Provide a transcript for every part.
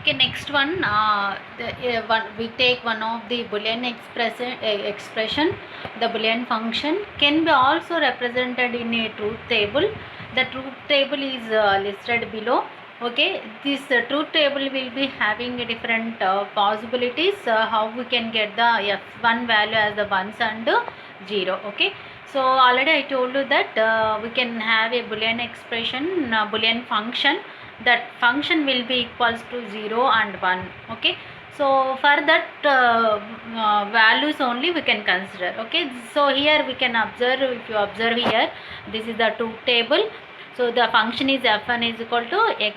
Okay, next one, we take one of the Boolean expression. The Boolean function can be also represented in a truth table. The truth table is listed below. Okay, this truth table will be having a different possibilities. How we can get the f1 value as the ones and 0. Okay, so already I told you that we can have a Boolean expression, Boolean function. That function will be equals to 0 and 1. Okay, so for that values only we can consider. Okay, so here we can observe, if you observe here, this is the truth table. So the function is f1 is equal to x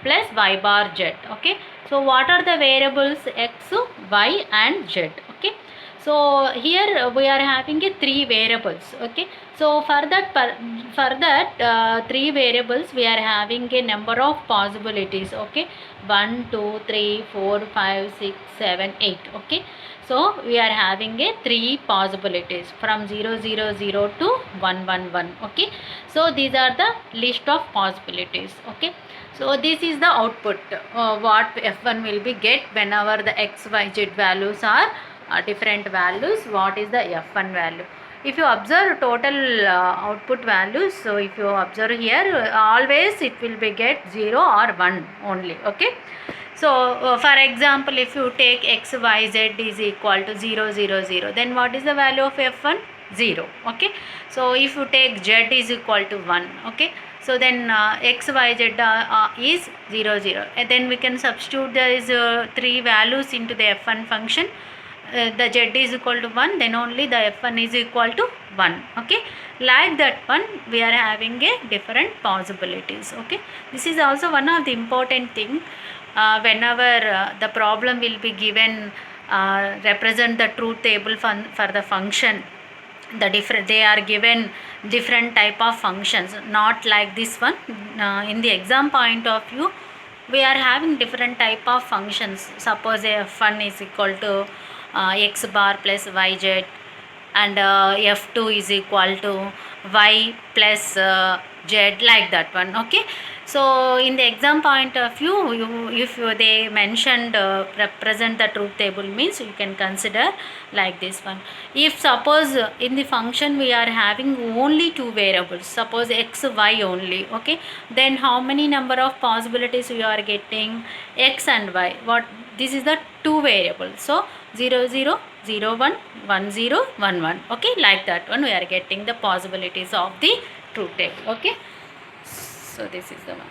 plus y bar z. Okay, so what are the variables x, y and z? Okay, so here we are having a 3 variables. Okay, so for that 3 variables we are having a number of possibilities. Okay, 1 2 3 4 5 6 7 8. Okay, so we are having a 3 possibilities from 0 0 0 to 1 1 1. Okay, so these are the list of possibilities. Okay, so this is the output, what f1 will be get whenever the x y z values are different values. What is the f1 value? If you observe total output values, so if you observe here, always it will be get 0 or 1 only. Okay, so for example, if you take x y z is equal to 0 0 0, then what is the value of f1? 0. Okay, so if you take z is equal to 1, okay, so then x y z is 0 0, and then we can substitute these 3 values into the f1 function. The z is equal to 1, then only the f1 is equal to 1. Okay, like that one we are having a different possibilities. Okay, this is also one of the important thing. Whenever the problem will be given, represent the truth table for the function, the different, they are given different type of functions, not like this one. In the exam point of view, we are having different type of functions. Suppose f1 is equal to x bar plus yz, and f2 is equal to y plus z, like that one. Okay, so in the exam point of view, they mentioned represent the truth table, means you can consider like this one. If suppose in the function we are having only 2 variables, suppose x y only, okay, then how many number of possibilities we are getting? X and y. What, this is the 2 variables, so 0 0 0 1 1 0 1 1. Okay, like that one we are getting the possibilities of the truth table. Okay, so this is the one.